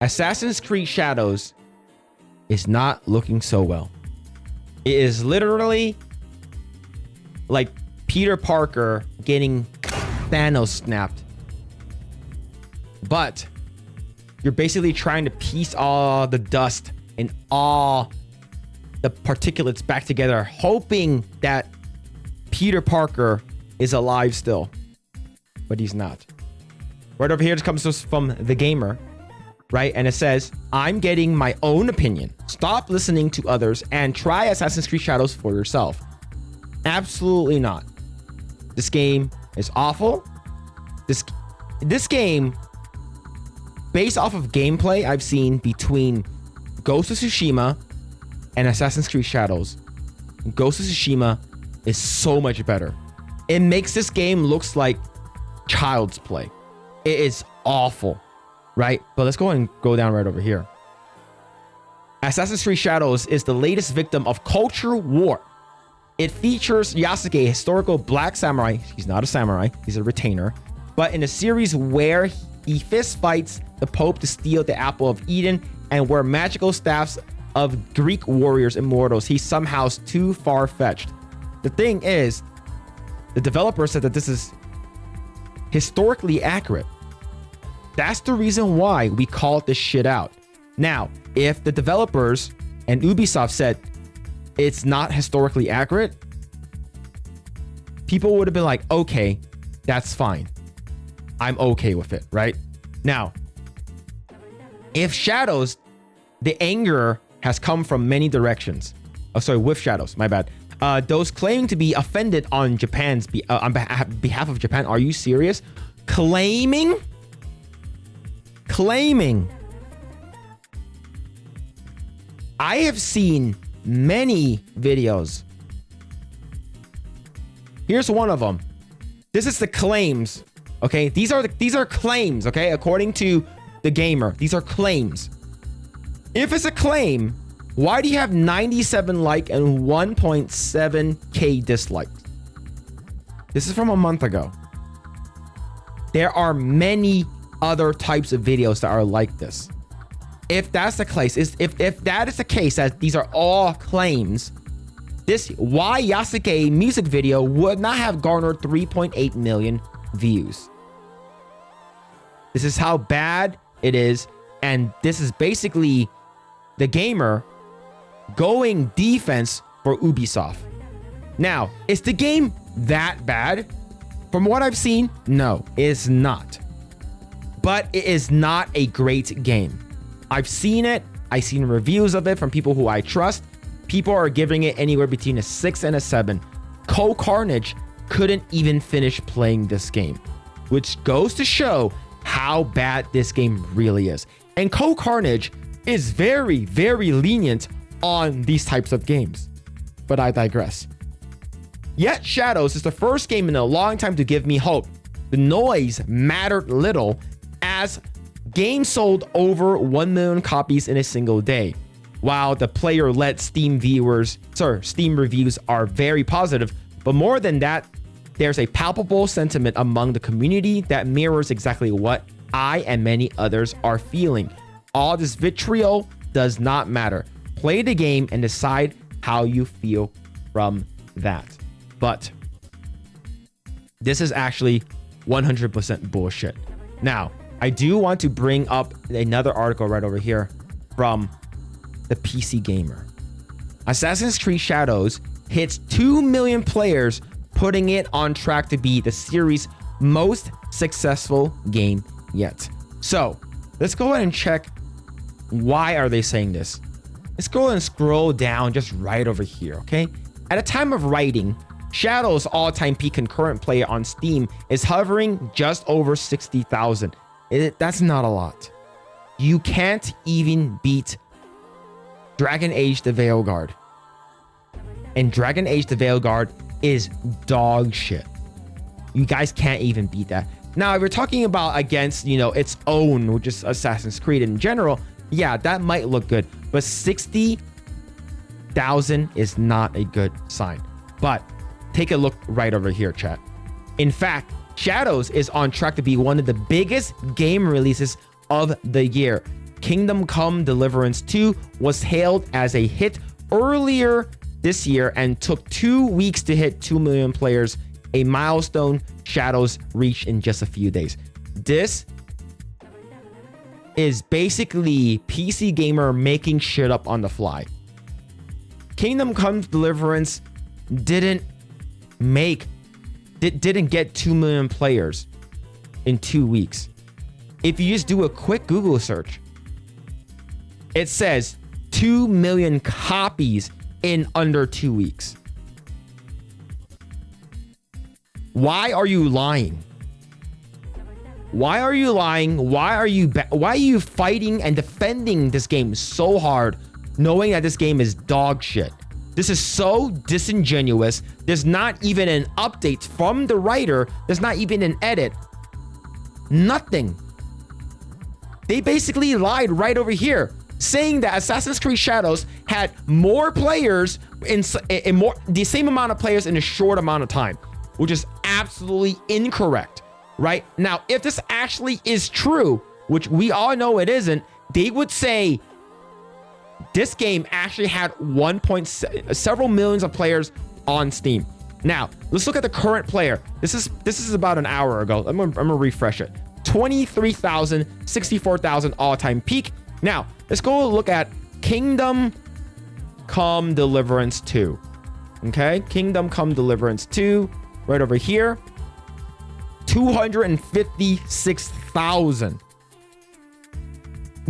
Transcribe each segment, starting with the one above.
Assassin's Creed Shadows is not looking so well. It is literally like Peter Parker getting Thanos snapped. But you're basically trying to piece all the dust and all the particulates back together, hoping that Peter Parker is alive still. But he's not. Right over here, this comes from The Gamer, right? And it says, I'm getting my own opinion. Stop listening to others and try Assassin's Creed Shadows for yourself. Absolutely not. This game is awful. This game, based off of gameplay I've seen between Ghost of Tsushima and Assassin's Creed Shadows, Ghost of Tsushima is so much better. It makes this game looks like child's play. It is awful, right? But let's go and go down right over here. Assassin's Creed Shadows is the latest victim of culture war. It features Yasuke, a historical black samurai. He's not a samurai, he's a retainer. But in a series where he fist fights the Pope to steal the Apple of Eden, and where magical staffs of Greek warriors immortals, he's somehow too far-fetched. The thing is, the developer said that this is historically accurate. That's the reason why we called this shit out. Now, if the developers and Ubisoft said it's not historically accurate, people would have been like, okay, that's fine. I'm okay with it, right? Now, if Shadows, the anger has come from many directions. Oh, sorry, with Shadows, my bad. Those claiming to be offended on Japan's on behalf of Japan. Are you serious? Claiming. I have seen many videos. Here's one of them. This is the claims. Okay, these are claims. Okay, according to The Gamer, these are claims. If it's a claim, why do you have 97 like and 1.7k dislikes? This is from a month ago. There are many other types of videos that are like this. If that's the case, if that is the case, that these are all claims, this Why Yasuke music video would not have garnered 3.8 million views. This is how bad it is, and this is basically The Gamer going defense for Ubisoft. Now, is the game that bad? From what I've seen, no, it's not. But it is not a great game. I've seen it. I've seen reviews of it from people who I trust. People are giving it anywhere between a 6 and a 7. Cole Carnage couldn't even finish playing this game, which goes to show how bad this game really is. And Cole Carnage is very, very lenient on these types of games. But I digress. Yet Shadows is the first game in a long time to give me hope. The noise mattered little, as game sold over 1 million copies in a single day. While the player-led Steam reviews are very positive, but more than that, there's a palpable sentiment among the community that mirrors exactly what I and many others are feeling. All this vitriol does not matter. Play the game and decide how you feel from that. But this is actually 100% bullshit. Now, I do want to bring up another article right over here from the PC Gamer. Assassin's Creed Shadows hits 2 million players, putting it on track to be the series' most successful game yet. So let's go ahead and check, why are they saying this? Let's go and scroll down just right over here, okay? At a time of writing, Shadows' all-time peak concurrent player on Steam is hovering just over 60,000. That's not a lot. You can't even beat Dragon Age the Veilguard. And Dragon Age the Veilguard is dog shit. You guys can't even beat that. Now, if we're talking about against, its own, which is Assassin's Creed in general, yeah, that might look good. But 60,000 is not a good sign. But take a look right over here, chat. In fact, Shadows is on track to be one of the biggest game releases of the year. Kingdom Come Deliverance 2 was hailed as a hit earlier this year and took 2 weeks to hit 2 million players, a milestone Shadows reached in just a few days. This is basically PC Gamer making shit up on the fly. Kingdom Come Deliverance didn't get 2 million players in 2 weeks. If you just do a quick Google search, it says 2 million copies in under 2 weeks. Why are you lying? Why are you lying? Why are you fighting and defending this game so hard, knowing that this game is dog shit? This is so disingenuous. There's not even an update from the writer. There's not even an edit. Nothing. They basically lied right over here, saying that Assassin's Creed Shadows had more players the same amount of players in a short amount of time, which is absolutely incorrect, right? Now, if this actually is true, which we all know it isn't, they would say this game actually had several millions of players on Steam. Now, let's look at the current player. This is about an hour ago. I'm gonna refresh it. 23,000, 64,000 all-time peak. Now, let's go look at Kingdom Come Deliverance 2. Okay, Kingdom Come Deliverance 2, right over here. 256,000.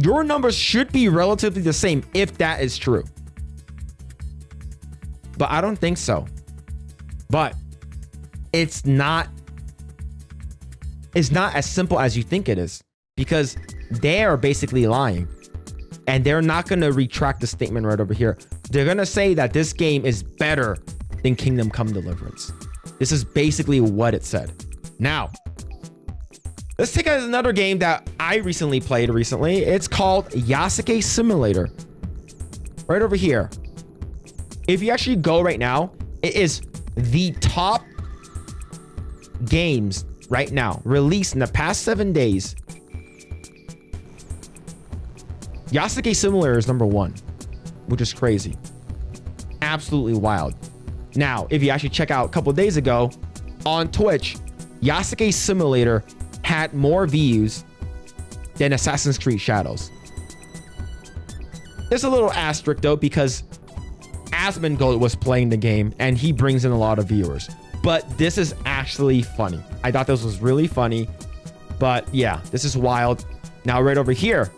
Your numbers should be relatively the same if that is true. But I don't think so. But it's not as simple as you think it is, because they are basically lying. And they're not going to retract the statement right over here. They're going to say that this game is better than Kingdom Come Deliverance. This is basically what it said. Now, let's take another game that I recently played recently. It's called Yasuke Simulator. Right over here. If you actually go right now, it is the top games right now released in the past 7 days. Yasuke Simulator is number 1, which is crazy. Absolutely wild. Now, if you actually check out a couple days ago on Twitch, Yasuke Simulator had more views than Assassin's Creed Shadows. There's a little asterisk though, because Asmongold was playing the game and he brings in a lot of viewers. But this is actually funny. I thought this was really funny. But yeah, this is wild. Now right over here,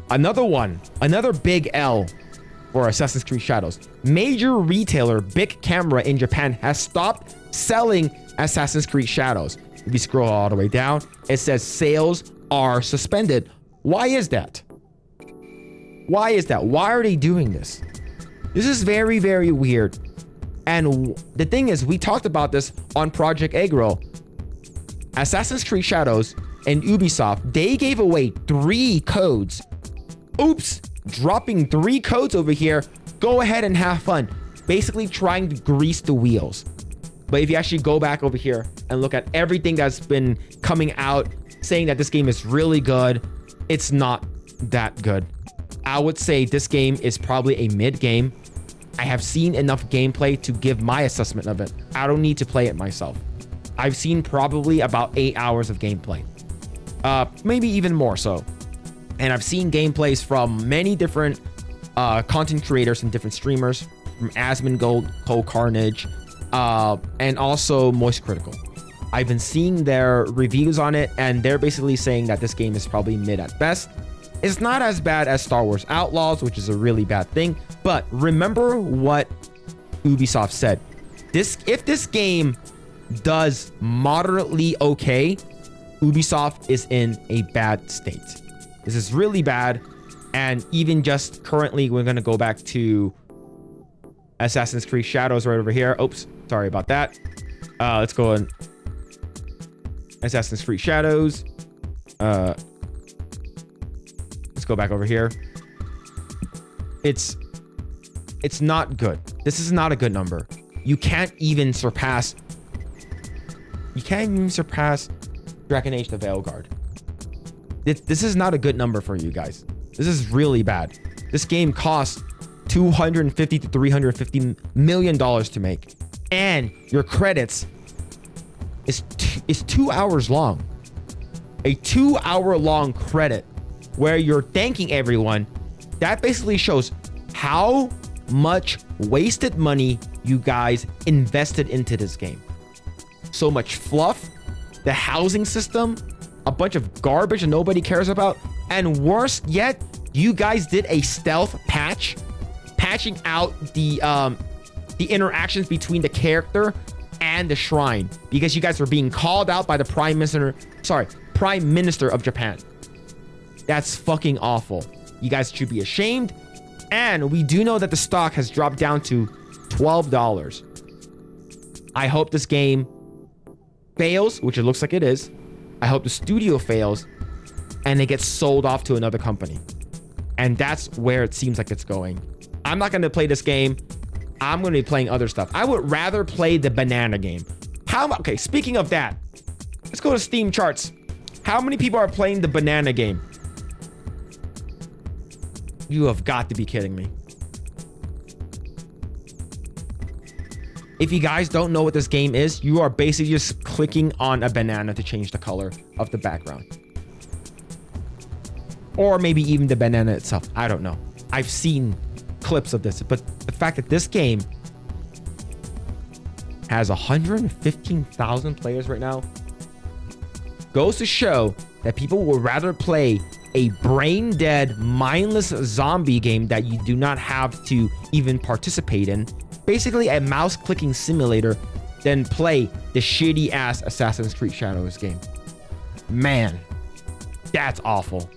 another big L for Assassin's Creed Shadows. Major retailer Bic Camera in Japan has stopped selling Assassin's Creed Shadows. If you scroll all the way down, it says sales are suspended. Why is that? Why is that? Why are they doing this? This is very, very weird. And the thing is, we talked about this on Project Eggroll. Assassin's Creed Shadows and Ubisoft, they gave away 3 codes. Oops, dropping 3 codes over here. Go ahead and have fun. Basically trying to grease the wheels. But if you actually go back over here and look at everything that's been coming out saying that this game is really good, it's not that good. I would say this game is probably a mid game. I have seen enough gameplay to give my assessment of it. I don't need to play it myself. I've seen probably about 8 hours of gameplay. Maybe even more so. And I've seen gameplays from many different content creators and different streamers, from Asmongold, Cole Carnage, and also Moist Critical. I've been seeing their reviews on it, and they're basically saying that this game is probably mid at best. It's not as bad as Star Wars Outlaws, which is a really bad thing. But remember what Ubisoft said. If this game does moderately okay, Ubisoft is in a bad state. This is really bad. And even just currently, we're going to go back to Assassin's Creed Shadows right over here. Oops, sorry about that. Let's go on Assassin's Creed Shadows. Let's go back over here. It's not good. This is not a good number. You can't even surpass Dragon Age the Veilguard. This is not a good number for you guys. This This is really bad. This game costs $250 to $350 million to make. And your credits is 2 hours long. A 2-hour long credit where you're thanking everyone. That basically shows how much wasted money you guys invested into this game. So much fluff, the housing system, a bunch of garbage that nobody cares about. And worse yet, you guys did a stealth patch, patching out the interactions between the character and the shrine because you guys were being called out by the Prime Minister of Japan. That's fucking awful. You guys should be ashamed. And we do know that the stock has dropped down to $12. I hope this game fails, which it looks like it is. I hope the studio fails and it gets sold off to another company. And that's where it seems like it's going. I'm not going to play this game. I'm going to be playing other stuff. I would rather play the banana game. Okay, speaking of that, let's go to Steam charts. How many people are playing the banana game? You have got to be kidding me. If you guys don't know what this game is, you are basically just clicking on a banana to change the color of the background. Or maybe even the banana itself. I don't know. I've seen clips of this, but the fact that this game has 115,000 players right now goes to show that people would rather play a brain dead, mindless zombie game that you do not have to even participate in, basically a mouse clicking simulator, than play the shitty ass Assassin's Creed Shadows game. Man, that's awful.